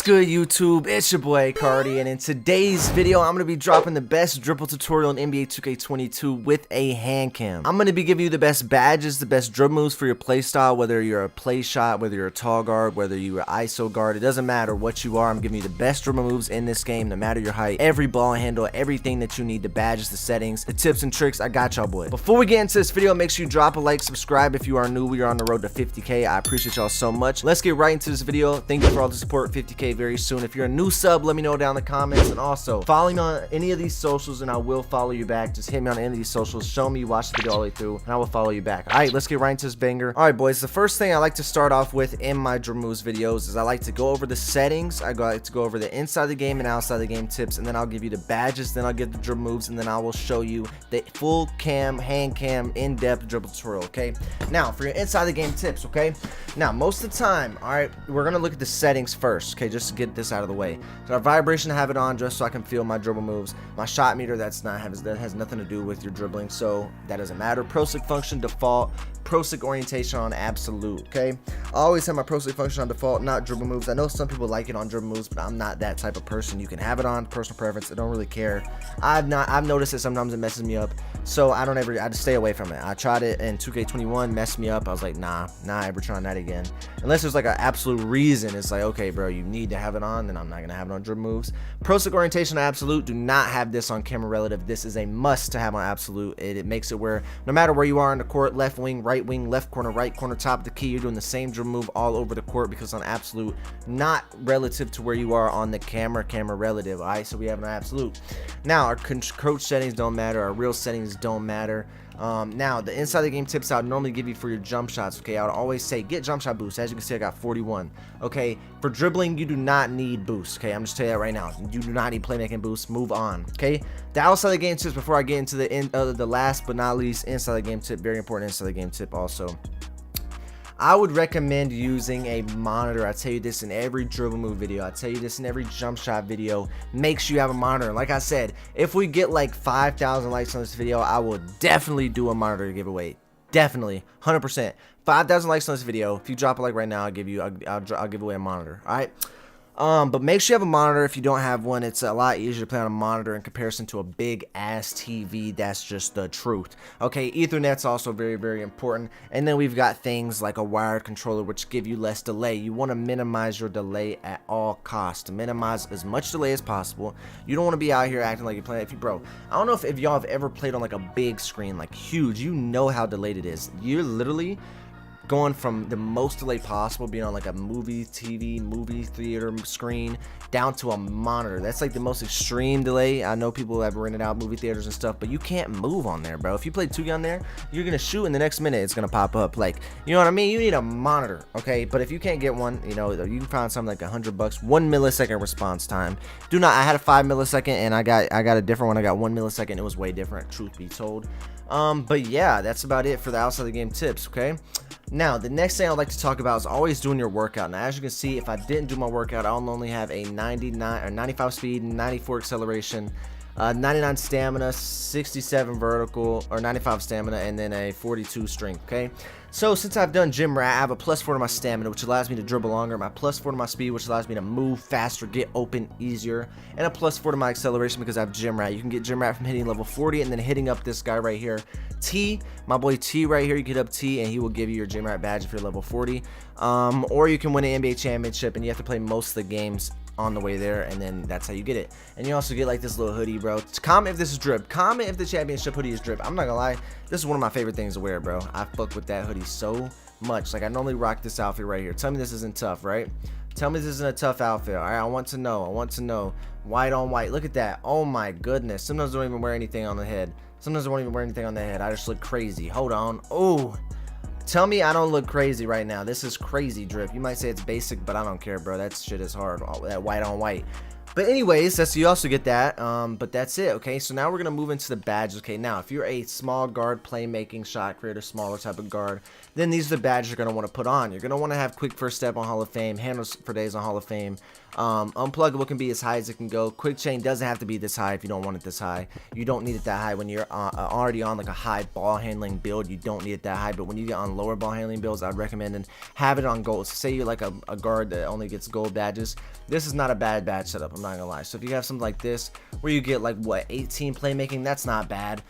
good, YouTube? It's your boy Cardi, and in today's video I'm going to be dropping the best dribble tutorial in NBA 2K22 with a hand cam. I'm going to be giving you the best badges, the best dribble moves for your playstyle, whether you're a play shot, whether you're a tall guard, whether you're an ISO guard. It doesn't matter what you are. I'm giving you the best dribble moves in this game, no matter your height, every ball handle, everything that you need, the badges, the settings, the tips and tricks. I got y'all, boy. Before we get into this video, make sure you drop a like, subscribe if you are new. We are on the road to 50K. I appreciate y'all so much. Let's get right into this video. Thank you for all the support. 50K very soon. If you're a new sub, let me know down in the comments, and also follow me on any of these socials and I will follow you back. Just hit me on any of these socials, show me you watched the video all the way through, and I will follow you back. All right, let's get right into this banger. All right, boys, the first thing I like to start off with in my dribble moves videos is I like to go over the settings. I like to go over the inside the game and outside the game tips, and then I'll give you the badges, then I'll give the dribble moves, and then I will show you the full cam, hand cam, in-depth dribble tutorial. Okay, now for your inside the game tips. Okay, now most of the time, all right, we're gonna look at the settings first. Okay, just to get this out of the way. So our vibration, I have it on just so I can feel my dribble moves. My shot meter, that has nothing to do with your dribbling, so that doesn't matter. Pro stick function default, pro stick orientation on absolute. Okay, I always have my pro stick function on default, not dribble moves. I know some people like it on dribble moves, but I'm not that type of person. You can have it on, personal preference. I don't really care. I've noticed that sometimes it messes me up, so I just stay away from it. I tried it in 2K21, messed me up. I was like, nah, ever trying that again. Unless there's like an absolute reason. It's like, okay, bro, you need to have it on, then I'm not gonna have it on dribble moves. Pro stick orientation on absolute, do not have this on camera relative. This is a must to have on absolute. It makes it where no matter where you are in the court, left wing, right wing, left corner, right corner, top of the key, you're doing the same dribble move all over the court because on absolute, not relative to where you are on the camera relative. All right, so we have an absolute. Now our coach settings don't matter, our real settings don't matter. Now the inside the game tips I would normally give you for your jump shots. Okay, I would always say get jump shot boost. As you can see, I got 41. Okay, for dribbling you do not need boost. Okay, I'm just telling you that right now, you do not need playmaking boost. Move on. Okay, the outside the game tips before I get into the last but not least inside the game tip. Very important inside the game tip also. I would recommend using a monitor. I tell you this in every dribble move video. I tell you this in every jump shot video. Make sure you have a monitor. Like I said, if we get like 5,000 likes on this video, I will definitely do a monitor giveaway. Definitely, 100%. 5,000 likes on this video. If you drop a like right now, I'll give away a monitor. All right. But make sure you have a monitor. If you don't have one, it's a lot easier to play on a monitor in comparison to a big ass TV. That's just the truth. Okay, Ethernet's also very, very important. And then we've got things like a wired controller, which give you less delay. You want to minimize your delay at all costs. To minimize as much delay as possible. You don't want to be out here acting like you're playing. Bro, I don't know if y'all have ever played on like a big screen, like huge. You know how delayed it is. You're literally going from the most delay possible, being on like a movie theater screen, down to a monitor. That's like the most extreme delay. I know people have rented out movie theaters and stuff, but you can't move on there, bro. If you play 2K on there, you're gonna shoot and the next minute it's gonna pop up. Like, you know what I mean? You need a monitor, okay? But if you can't get one, you know, you can find something like $100, 1 millisecond response time. I had a 5 millisecond and I got a different one. I got 1 millisecond. It was way different, truth be told. But yeah, that's about it for the outside of the game tips. Okay, now the next thing I'd like to talk about is always doing your workout. Now, as you can see, if I didn't do my workout, I'll only have a 99 or 95 speed, 94 acceleration, 99 stamina, 67 vertical, or 95 stamina, and then a 42 strength. Okay, so since I've done gym rat, I have a +4 to my stamina, which allows me to dribble longer, my +4 to my speed, which allows me to move faster, get open easier, and a +4 to my acceleration because I have gym rat. You can get gym rat from hitting level 40 and then hitting up this guy right here, T, my boy T right here. You get up T and he will give you your gym rat badge if you're level 40. Or you can win an NBA championship and you have to play most of the games on the way there, and then that's how you get it. And you also get like this little hoodie, bro. Comment if this is drip. Comment if the championship hoodie is drip. I'm not gonna lie, this is one of my favorite things to wear, bro. I fuck with that hoodie so much. Like, I normally rock this outfit right here. Tell me this isn't tough, right? Tell me this isn't a tough outfit. All right, I want to know. White on white. Look at that. Oh my goodness. Sometimes I don't even wear anything on the head. I just look crazy. Hold on. Oh, tell me I don't look crazy right now. This is crazy drip. You might say it's basic, but I don't care, bro. That shit is hard. That white on white. But anyways, that's, you also get that, but that's it, okay? So now we're going to move into the badges, okay? Now, if you're a small guard, playmaking, shot creator, smaller type of guard, then these are the badges you're going to want to put on. You're going to want to have quick first step on Hall of Fame, handles for days on Hall of Fame, unpluggable can be as high as it can go. Quick chain doesn't have to be this high if you don't want it this high. You don't need it that high when you're already on like a high ball handling build. You don't need it that high, but when you get on lower ball handling builds, I'd recommend and have it on gold. So say you're like a guard that only gets gold badges. This is not a bad badge setup, I'm not gonna lie. So if you have something like this where you get like what, 18 playmaking, that's not bad.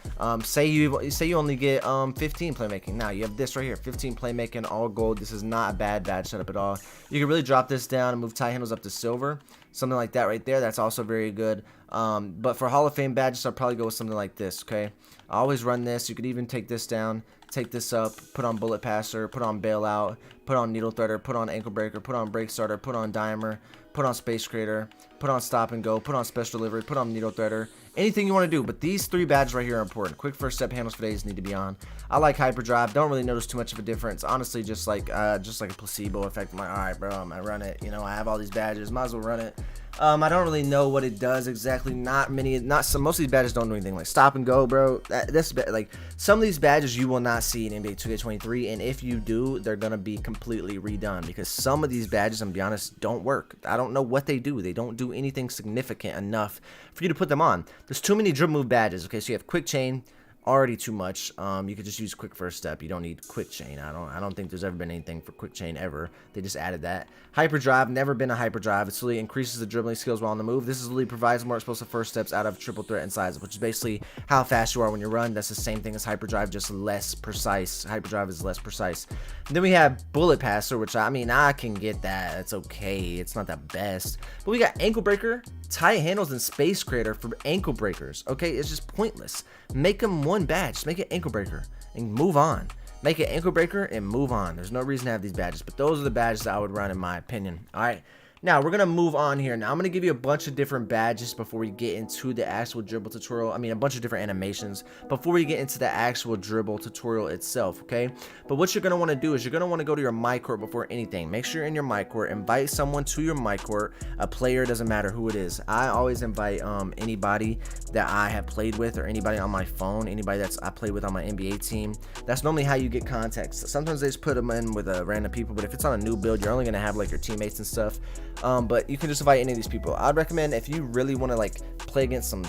Say you only get 15 playmaking. Now you have this right here, 15 playmaking, all gold. This is not a bad badge setup at all. You can really drop this down and move tie handles up to silver, something like that right there. That's also very good. But for Hall of Fame badges, I'll probably go with something like this, okay? I always run this. You could even take this down, take this up, put on bullet passer, put on bailout, put on needle threader, put on ankle breaker, put on break starter, put on dimer, put on space creator, put on stop and go, put on special delivery, put on needle threader, anything you want to do. But these 3 badges right here are important. Quick first step, handles for days need to be on. I like hyperdrive. Don't really notice too much of a difference. Honestly, just like a placebo effect. I'm like, all right, bro, I'm gonna run it. You know, I have all these badges, might as well run it. I don't really know what it does exactly. Most of these badges don't do anything. Like stop and go, bro. Like some of these badges you will not see in NBA 2K23, and if you do, they're gonna be completely redone because some of these badges, I'm gonna be honest, don't work. I don't know what they do. They don't do anything significant enough for you to put them on. There's too many dribble move badges. Okay, so you have quick chain. Already too much. You could just use quick first step. You don't need quick chain. I don't think there's ever been anything for quick chain ever. They just added that. Hyperdrive, never been a hyperdrive. It really increases the dribbling skills while on the move. This is really provides more explosive first steps out of triple threat and size, which is basically how fast you are when you run. That's the same thing as hyperdrive, just less precise. Hyperdrive is less precise. And then we have bullet passer, which I mean I can get that. It's okay. It's not the best. But we got ankle breaker, tight handles, and space creator for ankle breakers. Okay, it's just pointless. Make them one badge. Just make it ankle breaker and move on. Make it ankle breaker and move on. There's no reason to have these badges, but those are the badges that I would run in my opinion. All right. Now, we're going to move on here. Now, I'm going to give you a bunch of different badges before we get into the actual dribble tutorial. I mean, a bunch of different animations before we get into the actual dribble tutorial itself, okay? But what you're going to want to do is you're going to want to go to your my court before anything. Make sure you're in your my court. Invite someone to your my court. A player, doesn't matter who it is. I always invite anybody that I have played with or anybody on my phone, anybody I played with on my NBA team. That's normally how you get contacts. Sometimes they just put them in with random people, but if it's on a new build, you're only going to have like your teammates and stuff. But you can just invite any of these people. I'd recommend if you really want to like play against some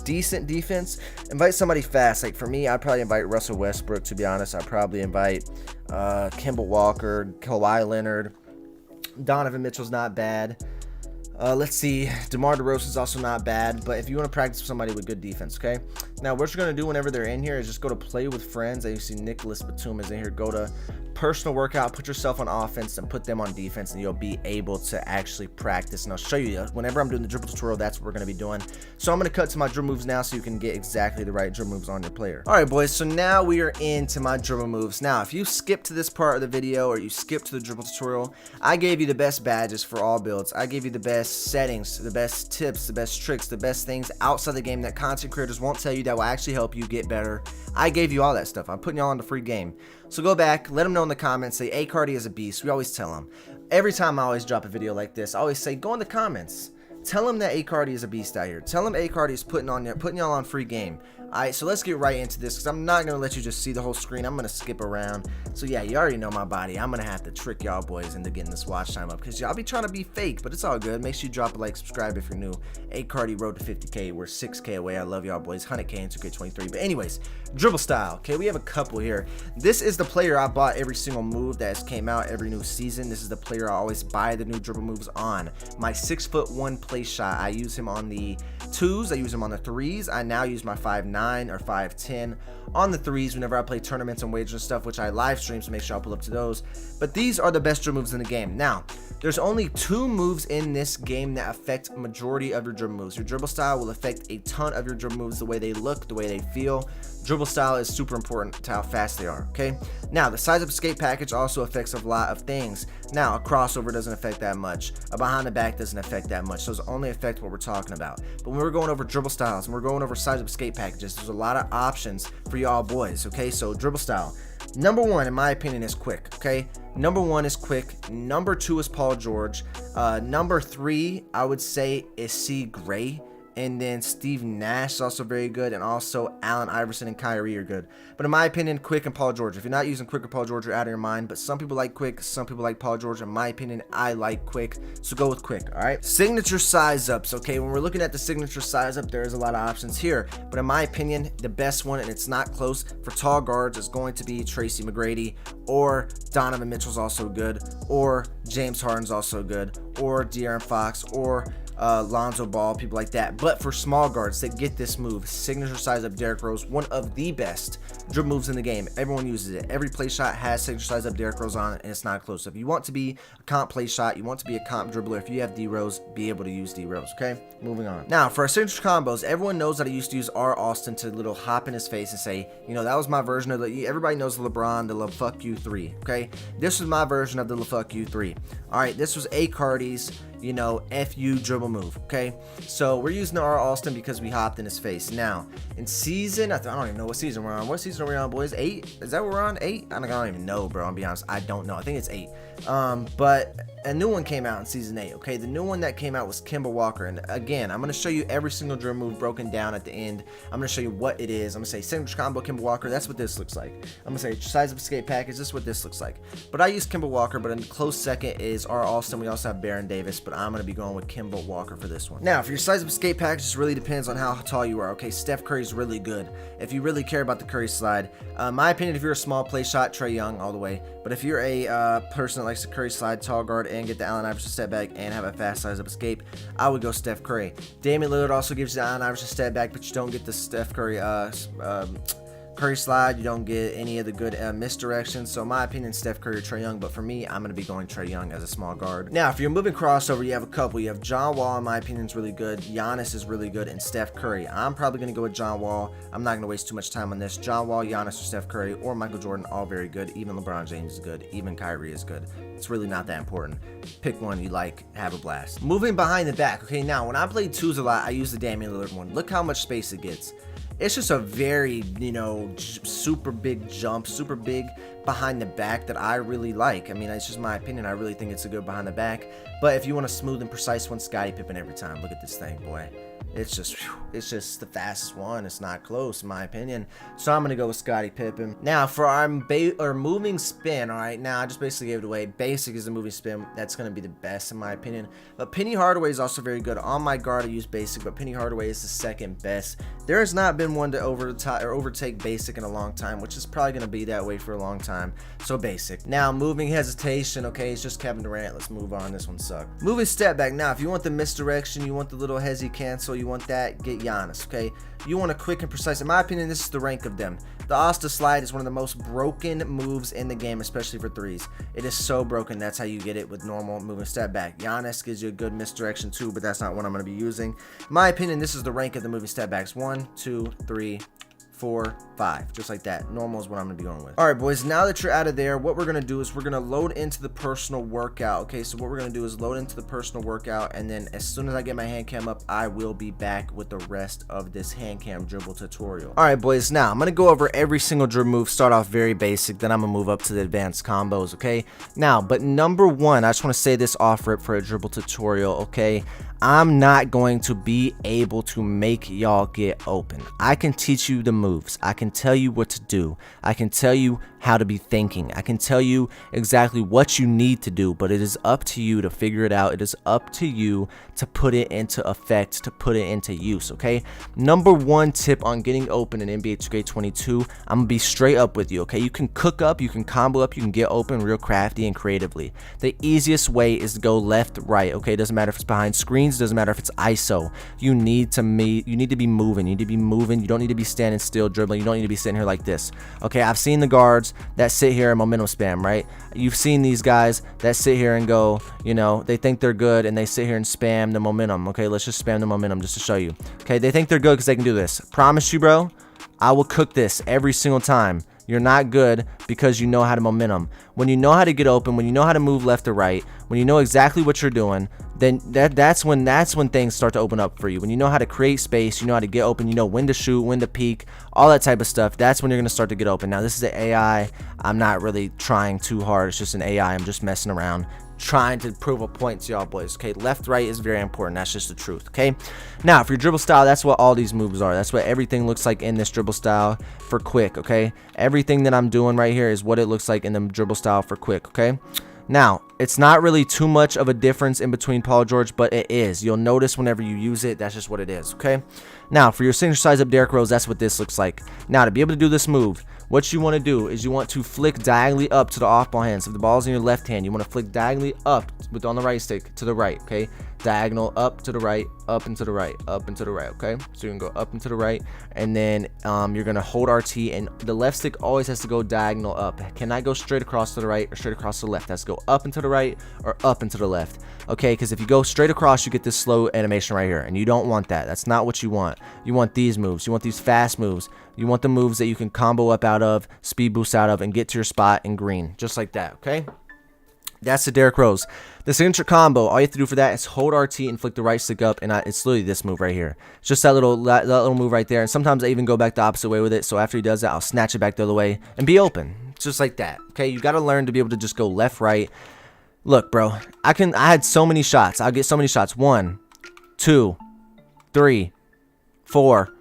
decent defense, invite somebody fast. Like for me, I'd probably invite Russell Westbrook, to be honest. I'd probably invite Kemba Walker, Kawhi Leonard. Donovan Mitchell's not bad. Let's see, DeMar DeRozan's also not bad, but if you want to practice with somebody with good defense, okay? Now, what you're going to do whenever they're in here is just go to play with friends. You see Nicholas Batum is in here. Go to personal workout, put yourself on offense and put them on defense, and you'll be able to actually practice. And I'll show you, whenever I'm doing the dribble tutorial, that's what we're going to be doing. So I'm going to cut to my dribble moves now so you can get exactly the right dribble moves on your player. All right, boys, so now we are into my dribble moves. Now, if you skip to this part of the video or you skip to the dribble tutorial, I gave you the best badges for all builds. I gave you the best settings, the best tips, the best tricks, the best things outside the game that content creators won't tell you that will actually help you get better. I gave you all that stuff. I'm putting y'all on the free game. So go back, let them know in the comments, say ARCHETYPE is a beast. We always tell them. Every time I always drop a video like this, I always say, go in the comments. Tell them that ARCHETYPE is a beast out here. Tell them ARCHETYPE is putting y'all on free game. Alright, so let's get right into this because I'm not going to let you just see the whole screen. I'm going to skip around. So yeah, you already know my body. I'm going to have to trick y'all boys into getting this watch time up because y'all be trying to be fake, but it's all good. Make sure you drop a like, subscribe if you're new. ARCHETYPE road to 50K. We're 6K away. I love y'all boys. 100K in 2K23. But anyways, dribble style. Okay, we have a couple here. This is the player I bought every single move that has came out every new season. This is the player I always buy the new dribble moves on. My 6'1" play shot. I use him on the 2s. I use him on the 3s. I now use my 5'9" or 5'10" on the 3s whenever I play tournaments and wagers and stuff, which I live stream, so make sure I'll pull up to those. But these are the best dribble moves in the game. Now, there's only 2 moves in this game that affect a majority of your dribble moves. Your dribble style will affect a ton of your dribble moves, the way they look, the way they feel. Dribble style is super important to how fast they are, okay? Now, the size of escape package also affects a lot of things. Now, a crossover doesn't affect that much. A behind the back doesn't affect that much. Those only affect what we're talking about. But when we're going over dribble styles and we're going over size of escape packages, there's a lot of options for y'all boys, okay? So, dribble style. Number one, in my opinion, is quick, okay? Number one is quick. Number two is Paul George. Number three, I would say, is C. Gray. And then Steve Nash is also very good, and also Allen Iverson and Kyrie are good. But in my opinion, Quick and Paul George. If you're not using Quick or Paul George, you're out of your mind. But some people like Quick, some people like Paul George. In my opinion, I like Quick, so go with Quick, all right? Signature size ups, okay? When we're looking at the signature size up, there's a lot of options here. But in my opinion, the best one, and it's not close, for tall guards is going to be Tracy McGrady, or Donovan Mitchell's also good, or James Harden's also good, or De'Aaron Fox, or Lonzo Ball, people like that. But for small guards that get this move, signature size up Derrick Rose, one of the best dribble moves in the game. Everyone uses it. Every play shot has signature size up Derrick Rose on it, and it's not close. So if you want to be a comp play shot, you want to be a comp dribbler, if you have D Rose, be able to use D Rose. Okay, moving on. Now for our signature combos, everyone knows that I used to use R. Austin to little hop in his face and say, you know, that was my version of the, everybody knows the LeBron, the fuck you 3. Okay, this was my version of the fuck you 3. All right, this was A. Cardi's, you know, FU dribble move. Okay, so we're using the R. Austin because we hopped in his face. Now in season, I don't even know what season we're on. What season are we on, boys? 8? Is that what we're on? 8? I don't even know, bro. I'll be honest, I don't know. I think it's 8. But a new one came out in season 8. Okay, the new one that came out was Kemba Walker, and again, I'm going to show you every single dribble move broken down at the end. I'm going to show you what it is. I'm going to say signature combo Kemba Walker, that's what this looks like. I'm going to say size of escape package, this is what this looks like. But I use Kemba Walker, but in the close second is R. Austin. We also have Baron Davis, but I'm going to be going with Kemba Walker for this one. Now for your size of escape package, this really depends on how tall you are. Okay, Steph Curry's really good if you really care about the Curry slide. My opinion, if you're a small play shot, Trae Young all the way. But if you're a person that likes the Curry slide, tall guard, and get the Allen Iverson step back and have a fast size up escape, I would go Steph Curry. Damian Lillard also gives you the Allen Iverson step back, but you don't get the Steph Curry Curry slide. You don't get any of the good misdirections. So in my opinion, Steph Curry or Trae Young, but for me, I'm going to be going Trae Young as a small guard. Now if you're moving crossover, you have a couple. You have John Wall, in my opinion, is really good. Giannis is really good, and Steph Curry. I'm probably going to go with John Wall. I'm not going to waste too much time on this. John Wall, Giannis, or Steph Curry, or Michael Jordan, all very good. Even LeBron James is good. Even Kyrie is good. It's really not that important. Pick one you like, have a blast. Moving behind the back. Okay, now when I play twos a lot, I use the Damian Lillard one. Look how much space it gets. It's just a very, you know, super big jump, super big behind the back that I really like. I mean, it's just my opinion. I really think it's a good behind the back. But if you want a smooth and precise one, Scottie Pippen every time. Look at this thing, boy. It's just the fastest one. It's not close, in my opinion. So I'm gonna go with Scottie Pippen. Now for our moving spin, all right. Now I just basically gave it away. Basic is the moving spin. That's gonna be the best in my opinion. But Penny Hardaway is also very good. On my guard, I use basic, but Penny Hardaway is the second best. There has not been one to overtake basic in a long time, which is probably gonna be that way for a long time. So basic. Now moving hesitation. Okay, it's just Kevin Durant. Let's move on. This one sucked. Moving step back. Now if you want the misdirection, you want the little hezzy cancel, you want that, get Giannis. Okay, you want a quick and precise. In my opinion, this is the rank of them. The Asta slide is one of the most broken moves in the game, especially for threes. It is so broken. That's how you get it with normal moving step back. Giannis gives you a good misdirection too, but that's not what I'm going to be using. In my opinion, this is the rank of the moving step backs. 1, 2, 3, 4, 5, just like that. Normal is what I'm gonna be going with. All right, boys, now that you're out of there, what we're gonna do is we're gonna load into the personal workout. Okay, so what we're gonna do is load into the personal workout, and then as soon as I get my hand cam up, I will be back with the rest of this hand cam dribble tutorial. All right, boys, now I'm gonna go over every single dribble move. Start off very basic, then I'm gonna move up to the advanced combos. Okay, now, but number one, I just want to say this off rip for a dribble tutorial. Okay, I'm not going to be able to make y'all get open. I can teach you the moves. I can tell you what to do. I can tell you how to be thinking. I can tell you exactly what you need to do, but it is up to you to figure it out. It is up to you to put it into effect, to put it into use, okay? Number one tip on getting open in NBA 2K22, I'm gonna be straight up with you, okay? You can cook up, you can combo up, you can get open real crafty and creatively. The easiest way is to go left, right, okay? It doesn't matter if it's behind screens, doesn't matter if it's ISO. You need to be moving. You need to be moving. You don't need to be standing still dribbling. You don't need to be sitting here like this, okay? I've seen the guards that sit here and momentum spam, right? You've seen these guys that sit here and go, you know, they think they're good and they sit here and spam the momentum. Okay, let's just spam the momentum just to show you. Okay, they think they're good because they can do this. Promise you, bro, I will cook this every single time. you're not good because you know how to momentum. When you know how to get open, when you know how to move left to right, when you know exactly what you're doing, then that's when things start to open up for you. When you know how to create space, you know how to get open, you know when to shoot, when to peek, all that type of stuff, that's when you're going to start to get open. Now, this is an AI. I'm not really trying too hard. It's just an AI. I'm just messing around, trying to prove a point to y'all boys. Okay, left right is very important. That's just the truth. Okay, now for your dribble style, that's what all these moves are. That's what everything looks like in this dribble style for quick. Okay, everything that I'm doing right here is what it looks like in the dribble style for quick. Okay, now it's not really too much of a difference in between Paul George, but it is. You'll notice whenever you use it, that's just what it is. Okay, now for your signature size up Derrick Rose, that's what this looks like. Now to be able to do this move, what you want to do is you want to flick diagonally up to the off ball hand. So if the ball's in your left hand, you want to flick diagonally up with on the right stick to the right. Okay, diagonal up to the right, up and to the right, up and to the right. Okay, so you can go up and to the right, and then you're gonna hold RT, and the left stick always has to go diagonal up. Cannot go straight across to the right or straight across to the left. It has to go up and to the right or up and to the left. Okay, because if you go straight across, you get this slow animation right here, and you don't want that. That's not what you want. You want these moves. You want these fast moves. You want the moves that you can combo up out of, speed boost out of, and get to your spot in green, just like that. Okay, that's the Derrick Rose. The signature combo, all you have to do for that is hold RT and flick the right stick up, and it's literally this move right here. It's just that little move right there, and sometimes I even go back the opposite way with it, so after he does that, I'll snatch it back the other way and be open, just like that. Okay, you got to learn to be able to just go left, right. Look, bro, I had so many shots. I'll get so many shots. 1, 2, 3, 4,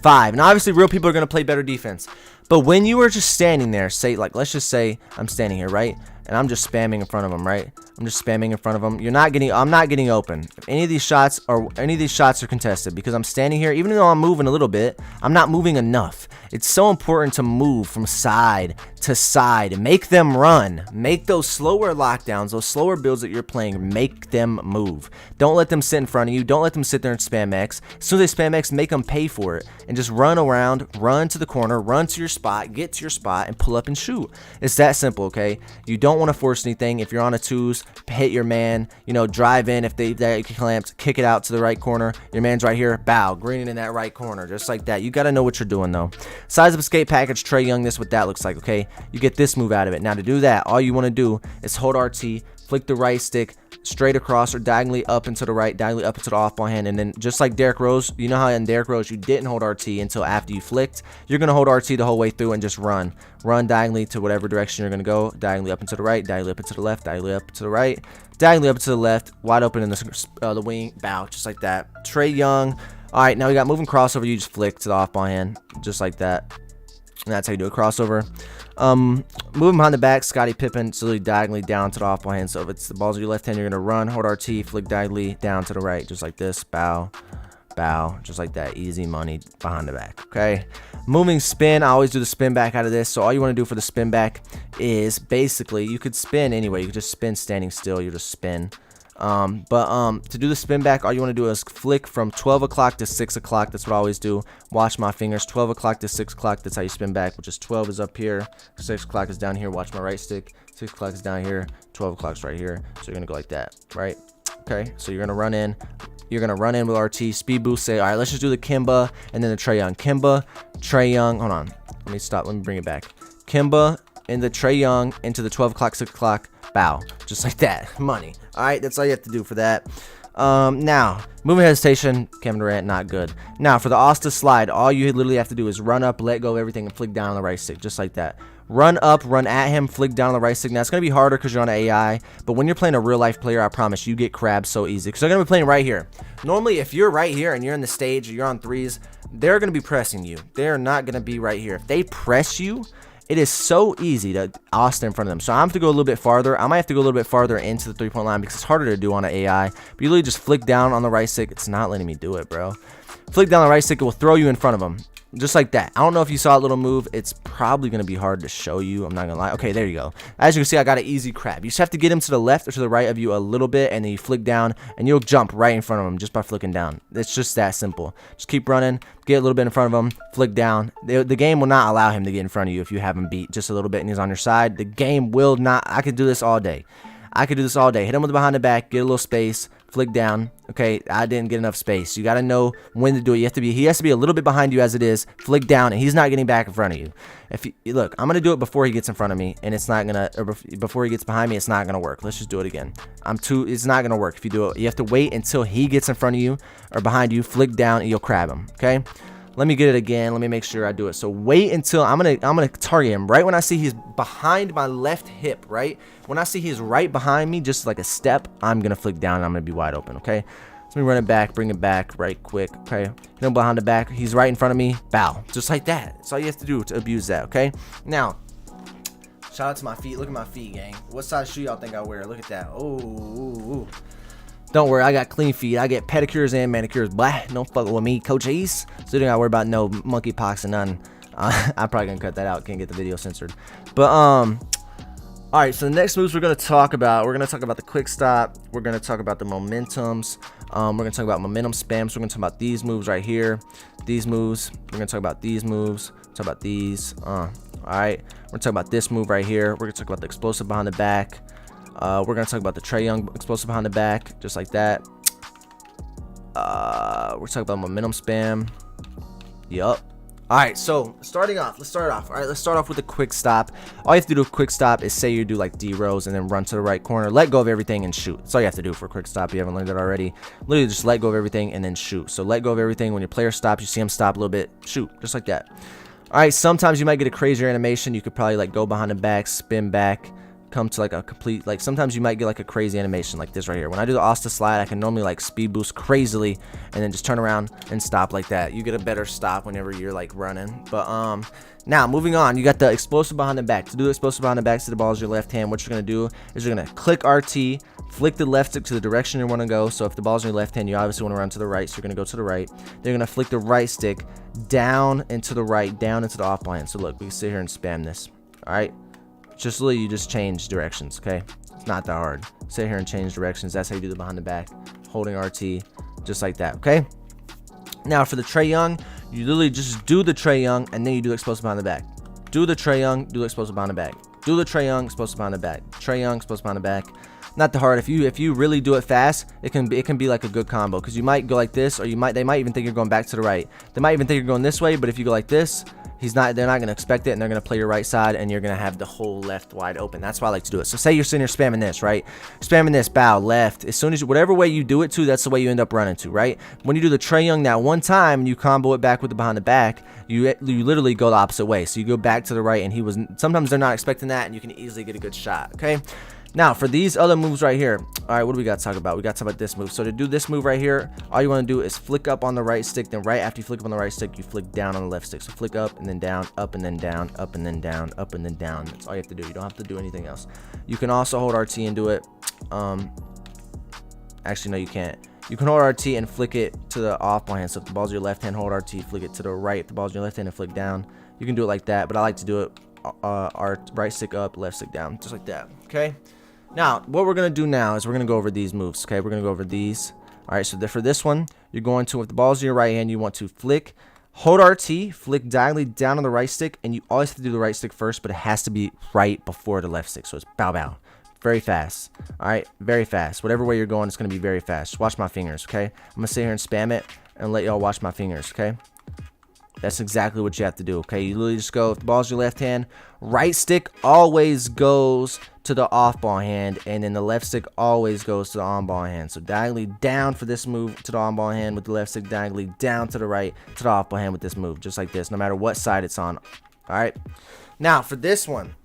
5. And obviously real people are going to play better defense. But when you are just standing there, say, like, let's just say I'm standing here, right? And I'm just spamming in front of them, right? I'm just spamming in front of them. I'm not getting open. If any of these shots are contested, because I'm standing here, even though I'm moving a little bit, I'm not moving enough. It's so important to move from side to side. Make them run. Make those slower lockdowns, those slower builds that you're playing, make them move. Don't let them sit in front of you. Don't let them sit there and spam X. As soon as they spam X, make them pay for it. And just run around, run to the corner, run to your spot, get to your spot, and pull up and shoot. It's that simple, okay? You don't want to force anything. If you're on a twos, hit your man, you know, drive in. If they clamped, kick it out to the right corner. Your man's right here, bow, greening in that right corner, just like that. You got to know what you're doing, though. Size of escape package, Trae Young, this is what that looks like, okay? You get this move out of it. Now, to do that, all you want to do is hold RT, flick the right stick straight across or diagonally up and to the right, diagonally up into the off ball hand, and then just like Derrick Rose, you know how in Derrick Rose you didn't hold RT until after you flicked. You're going to hold RT the whole way through and just run diagonally to whatever direction you're going to go, diagonally up and to the right, diagonally up and to the left, diagonally up to the right, diagonally up to the left, wide open in the wing, bow, just like that. Trae Young. All right, now we got moving crossover. You just flick to the off ball hand, just like that. And that's how you do a crossover. Moving behind the back, Scottie Pippen, so diagonally down to the off ball hand. So if it's the balls in your left hand, you're going to run, hold RT, flick diagonally down to the right, just like this, bow, bow, just like that. Easy money behind the back, okay? Moving spin, I always do the spin back out of this. So all you want to do for the spin back is basically, you could spin anyway. You could just spin standing still, you just spin. To do the spin back, all you want to do is flick from 12 o'clock to 6 o'clock. That's what I always do. Watch my fingers. 12 o'clock to 6 o'clock. That's how you spin back, which is 12 is up here, 6 o'clock is down here. Watch my right stick. 6 o'clock is down here, 12 o'clock is right here. So you're going to go like that, right? Okay, so you're going to run in. You're going to run in with RT, speed boost, say, all right, let's just do the Kimba and then the Trae Young. Kimba, Trae Young, hold on. Let me stop. Let me bring it back. Kimba and the Trae Young into the 12 o'clock, 6 o'clock, bow. Just like that. Money. All right, that's all you have to do for that. Now, moving hesitation, Kevin Durant, not good. Now, for the Asta slide, all you literally have to do is run up, let go of everything, and flick down on the right stick, just like that. Run up, run at him, flick down on the right stick. Now, it's going to be harder because you're on an AI, but when you're playing a real-life player, I promise you get crabs so easy because they're going to be playing right here. Normally, if you're right here and you're in the stage, or you're on threes, they're going to be pressing you. They're not going to be right here. If they press you, it is so easy to Asta in front of them. So I have to go a little bit farther. I might have to go a little bit farther into the three-point line because it's harder to do on an AI. But you literally just flick down on the right stick. It's not letting me do it, bro. Flick down the right stick. It will throw you in front of them. Just like that. I don't know if you saw that little move. It's probably going to be hard to show you. I'm not going to lie. Okay, there you go. As you can see, I got an easy crab. You just have to get him to the left or to the right of you a little bit, and then you flick down, and you'll jump right in front of him just by flicking down. It's just that simple. Just keep running. Get a little bit in front of him. Flick down. The game will not allow him to get in front of you if you have him beat just a little bit and he's on your side. The game will not. I could do this all day. I could do this all day. Hit him with the behind the back. Get a little space. flick down. Okay, I didn't get enough space. You got to know when to do it. He has to be a little bit behind you as it is. Flick down, and he's not getting back in front of you. Look, I'm gonna do it before he gets in front of me, and it's not gonna, or before he gets behind me, it's not gonna work. Let's just do it again. It's not gonna work if you do it. You have to wait until he gets in front of you or behind you. Flick down, and you'll crab him. Okay. Let me get it again. Let me make sure I do it. So wait until I'm gonna target him right when I see he's behind my left hip. Right when I see he's right behind me, just like a step, I'm gonna flick down and I'm gonna be wide open. Okay. So let me run it back, bring it back right quick. Okay. Hit him behind the back. He's right in front of me. Bow. Just like that. That's all you have to do to abuse that. Okay. Now, shout out to my feet. Look at my feet, gang. What size shoe y'all think I wear? Look at that. Oh. Don't worry, I got clean feet. I get pedicures and manicures. Blah, don't fuck with me, Coach Ace. So you don't gotta worry about no monkeypox and nothing. I'm probably gonna cut that out. Can't get the video censored. But all right. So the next moves we're gonna talk about. We're gonna talk about the quick stop. We're gonna talk about the momentums. We're gonna talk about momentum spams. We're gonna talk about these moves right here. These moves. We're gonna talk about these moves. Talk about these. All right. We're gonna talk about this move right here. We're gonna talk about the explosive behind the back. We're going to talk about the Trae Young explosive behind the back, just like that. We're talking about momentum spam. Yup. All right, so starting off, let's start off. All right, let's start off with a quick stop. All you have to do with quick stop is say you do like D rows and then run to the right corner, let go of everything and shoot. That's all you have to do for a quick stop. You haven't learned it already. Literally just let go of everything and then shoot. So let go of everything. When your player stops, you see him stop a little bit, shoot, just like that. All right, sometimes you might get a crazier animation. You could probably like go behind the back, spin back, come to like a complete, like sometimes you might get like a crazy animation like this right here. When I do the Asta slide, I can normally like speed boost crazily and then just turn around and stop like that. You get a better stop whenever you're like running. But now moving on, you got the explosive behind the back. To do the explosive behind the back to the ball is your left hand. What you're gonna do is you're gonna click RT, flick the left stick to the direction you want to go. So if the ball's in your left hand, you obviously want to run to the right, so you're gonna go to the right. Then you're gonna flick the right stick down and to the right, down into the off ball hand. So look, we can sit here and spam this. All right. Just literally, you just change directions, okay? It's not that hard. Sit here and change directions. That's how you do the behind the back, holding RT, just like that, okay? Now, for the Trae Young, you literally just do the Trae Young, and then you do the explosive behind the back. Do the Trae Young, do the explosive behind the back. Do the Trae Young, explosive behind the back. Trae Young, explosive behind the back. Not that hard. If you really do it fast, it can be like a good combo, because you might go like this, or they might even think you're going back to the right. They might even think you're going this way, but if you go like this, they're not going to expect it, and they're going to play your right side, and you're going to have the whole left wide open. That's why I like to do it. So say you're sitting here spamming this, right? Spamming this, bow, left. As soon as whatever way you do it to, that's the way you end up running to, right? When you do the Trae Young that one time, and you combo it back with the behind the back, you literally go the opposite way. So you go back to the right, and sometimes they're not expecting that, and you can easily get a good shot, okay? Now, for these other moves right here, all right, what do we got to talk about? We got to talk about this move. So to do this move right here, all you want to do is flick up on the right stick. Then right after you flick up on the right stick, you flick down on the left stick. So flick up and then down, up and then down, up and then down, up and then down. That's all you have to do. You don't have to do anything else. You can also hold RT and do it. Actually, no, you can't. You can hold RT and flick it to the off ball hand. So if the ball's your left hand, hold RT, flick it to the right. If the ball's your left hand, and flick down. You can do it like that, but I like to do it right stick up, left stick down, just like that, okay? Now, what we're going to do now is we're going to go over these moves, okay? We're going to go over these. All right, so for this one, you're going to, if the ball's in your right hand, you want to flick, hold RT, flick diagonally down on the right stick, and you always have to do the right stick first, but it has to be right before the left stick, so it's bow, bow. Very fast, all right? Very fast. Whatever way you're going, it's going to be very fast. Just watch my fingers, okay? I'm going to sit here and spam it and let y'all watch my fingers, okay? That's exactly what you have to do, okay? You literally just go, if the ball's your left hand, right stick always goes to the off ball hand, and then the left stick always goes to the on ball hand. So diagonally down for this move to the on ball hand with the left stick, diagonally down to the right to the off ball hand with this move, just like this, no matter what side it's on. All right. Now for this one,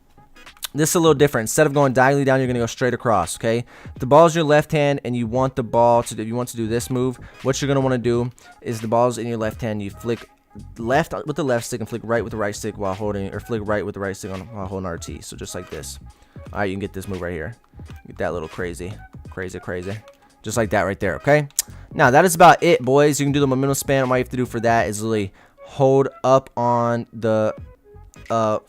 this is a little different. Instead of going diagonally down, you're gonna go straight across. Okay. If the ball's your left hand and you want the ball to, if you want to do this move, what you're gonna want to do is the ball's in your left hand. You flick left with the left stick and flick right with the right stick while holding, or flick right with the right stick while holding RT. So just like this. All right, you can get this move right here. Get that little crazy, just like that right there. Okay. Now that is about it, boys. You can do the momentum span. All you have to do for that is literally hold up on the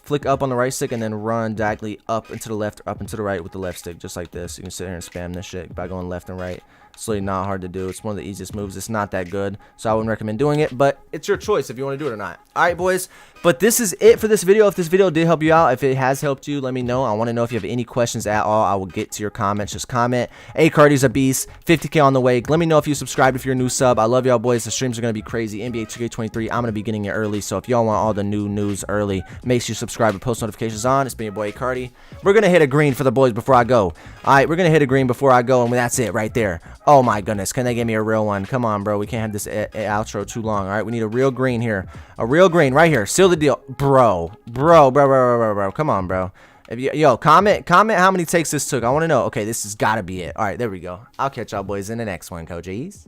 flick up on the right stick and then run diagonally up into the left or up into the right with the left stick, just like this. You can sit here and spam this shit by going left and right. It's really not hard to do. It's one of the easiest moves. It's not that good, so I wouldn't recommend doing it, but it's your choice if you want to do it or not. All right, boys, but this is it for this video. If this video did help you out, if it has helped you, let me know. I want to know if you have any questions at all. I will get to your comments. Just comment. Hey, Cardi's a beast. 50K on the way. Let me know if you subscribed, if you're a new sub. I love y'all, boys. The streams are going to be crazy. NBA 2K23, I'm going to be getting it early, so if y'all want all the new news early, make sure you subscribe and post notifications on. It's been your boy, Cardi. We're going to hit a green for the boys before I go. All right, we're going to hit a green before I go, and that's it right there. Oh, my goodness. Can they give me a real one? Come on, bro. We can't have this outro too long. All right, we need a real green here. A real green right here. Seal the deal. Bro. Come on, bro. Yo, comment how many takes this took. I want to know. Okay, this has got to be it. All right, there we go. I'll catch y'all boys in the next one, Coaches.